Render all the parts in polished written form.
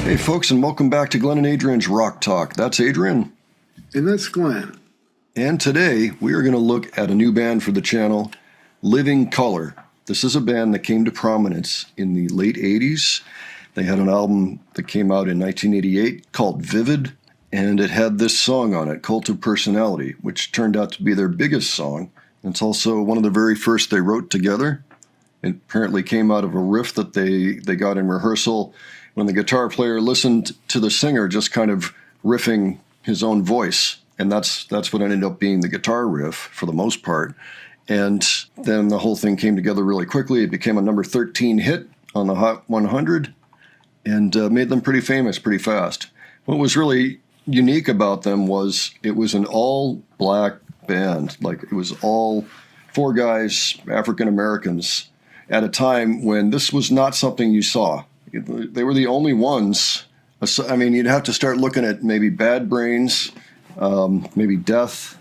Hey folks, and welcome back to Glenn and Adrian's Rock Talk. That's Adrian. And that's Glenn. And today we are going to look at a new band for the channel, Living Colour. This is a band that came to prominence in the late 80s. They had an album that came out in 1988 called Vivid, and it had this song on it, Cult of Personality, which turned out to be their biggest song. It's also one of the very first they wrote together. It apparently came out of a riff that they got in rehearsal when the guitar player listened to the singer just kind of riffing his own voice. And that's what ended up being the guitar riff for the most part. And then the whole thing came together really quickly. It became a number 13 hit on the Hot 100 and made them pretty famous pretty fast. What was really unique about them was it was an all-black band. Like, it was all four guys, African Americans, at a time when this was not something you saw. They were the only ones. I mean, you'd have to start looking at maybe Bad Brains, maybe Death,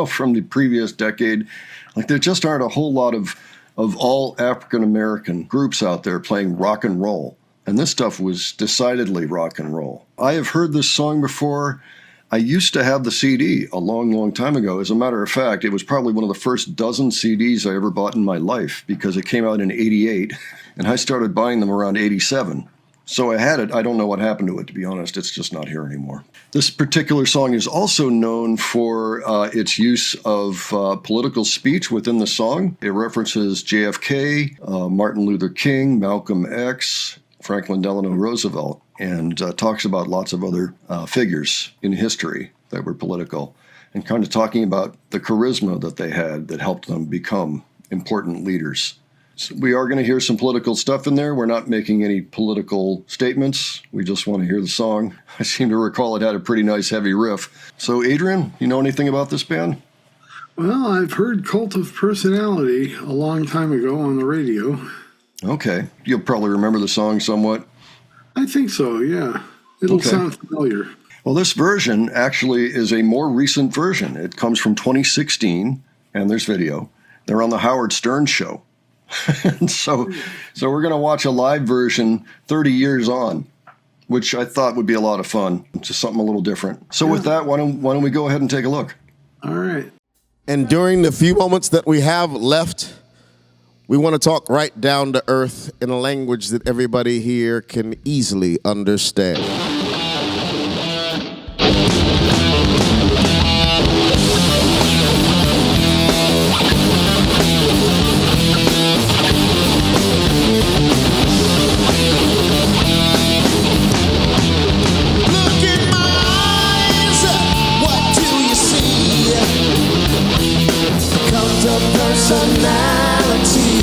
from the previous decade. Like, there just aren't a whole lot of all African American groups out there playing rock and roll. And this stuff was decidedly rock and roll. I have heard this song before. I used to have the CD a long, long time ago. As a matter of fact, it was probably one of the first dozen CDs I ever bought in my life because it came out in 88, and I started buying them around 87. So I had it. I don't know what happened to it, to be honest. It's just not here anymore. This particular song is also known for its use of political speech within the song. It references JFK, Martin Luther King, Malcolm X, Franklin Delano Roosevelt, and talks about lots of other figures in history that were political, and kind of talking about the charisma that they had that helped them become important leaders. So we are going to hear some political stuff in there. We're not making any political statements. We just want to hear the song. I seem to recall it had a pretty nice heavy riff. So Adrian, you know anything about this band? Well, I've heard Cult of Personality a long time ago on the radio. Okay. You'll probably remember the song somewhat. I think so, yeah. It'll sound familiar. Well, this version actually is a more recent version. It comes from 2016, and there's video. They're on the Howard Stern show. And so we're going to watch a live version 30 years on, which I thought would be a lot of fun. Just something a little different. So with that, why don't we go ahead and take a look? All right. And during the few moments that we have left, we want to talk right down to earth in a language that everybody here can easily understand. Look in my eyes, what do you see? Cult of personality. Personality.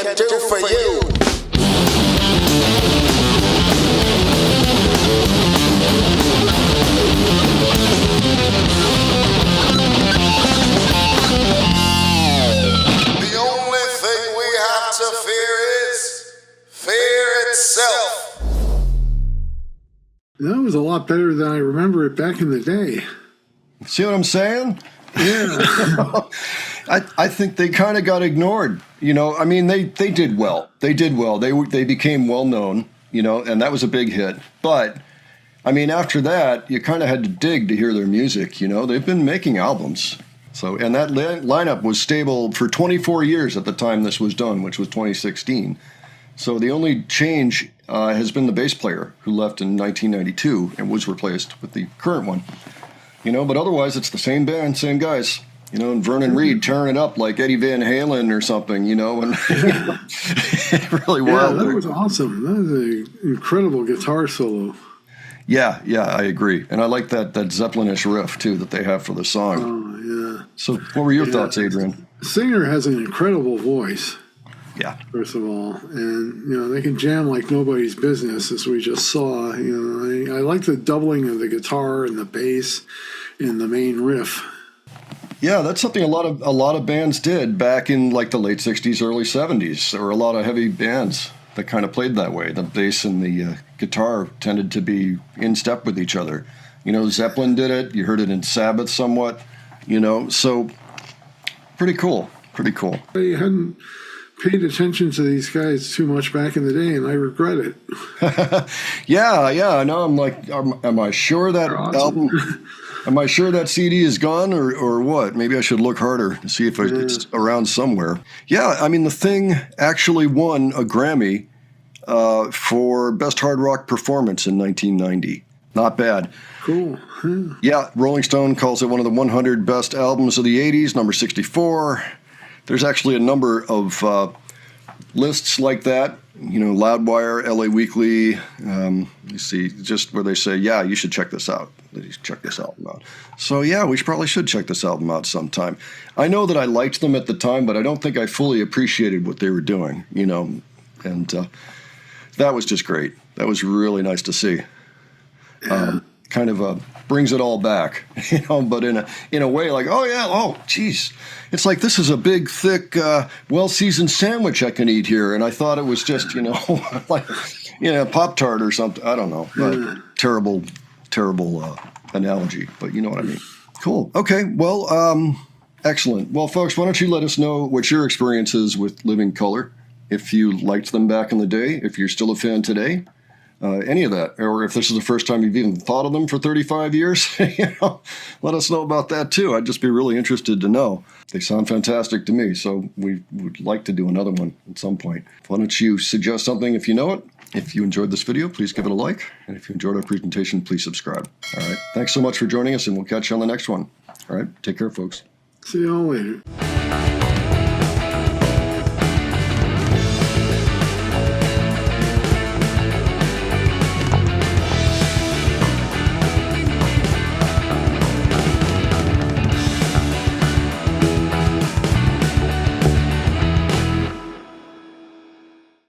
can do for you. The only thing we have to fear is fear itself. That was a lot better than I remember it back in the day. See what I'm saying? Yeah. I think they kind of got ignored. You know, I mean, they did well. They did well. They became well known, you know, and that was a big hit. But, I mean, after that, you kind of had to dig to hear their music, you know. They've been making albums. So, and that lineup was stable for 24 years at the time this was done, which was 2016. So the only change has been the bass player who left in 1992 and was replaced with the current one. You know, but otherwise it's the same band, same guys. You know, and Vernon Reid tearing it up like Eddie Van Halen or something, you know, and really Yeah, wild. that was awesome. That was an incredible guitar solo. Yeah, I agree. And I like that Zeppelin-ish riff, too, that they have for the song. Oh, yeah. So what were your thoughts, Adrian? The singer has an incredible voice, Yeah. first of all. And, you know, they can jam like nobody's business, as we just saw. You know, I like the doubling of the guitar and the bass in the main riff. Yeah, that's something a lot of bands did back in like the late 60s, early 70s. There were a lot of heavy bands that kind of played that way. The bass and the guitar tended to be in step with each other. You know, Zeppelin did it. You heard it in Sabbath somewhat, you know. So pretty cool. Pretty cool. I hadn't paid attention to these guys too much back in the day, and I regret it. Yeah, I know. I'm like, am I sure that They're awesome. album, am I sure that CD is gone or what? Maybe I should look harder to see if it's around somewhere. Yeah, I mean, the thing actually won a Grammy for Best Hard Rock Performance in 1990. Not bad. Cool. Yeah. Yeah, Rolling Stone calls it one of the 100 best albums of the 80s, number 64. There's actually a number of lists like that. You know, Loudwire, LA Weekly, you see, just where they say, yeah, you should check this out. You should check this album out. So, yeah, we probably should check this album out sometime. I know that I liked them at the time, but I don't think I fully appreciated what they were doing, you know, and that was just great. That was really nice to see. Kind of brings it all back, you know, but in a way like, oh, yeah, oh, geez. It's like this is a big, thick, well-seasoned sandwich I can eat here. And I thought it was just, you know, like, you know, Pop-Tart or something. I don't know. Terrible analogy, but you know what I mean. Cool. Okay, well, excellent. Well, folks, why don't you let us know what your experience is with Living Colour, if you liked them back in the day, if you're still a fan today. Any of that, or if this is the first time you've even thought of them for 35 years, you know, let us know about that too. I'd just be really interested to know. They sound fantastic to me, so we would like to do another one at some point. Why don't you suggest something if you know it? If you enjoyed this video, please give it a like, and if you enjoyed our presentation, please subscribe. All right, thanks so much for joining us, and we'll catch you on the next one. All right, take care, folks. See y'all later.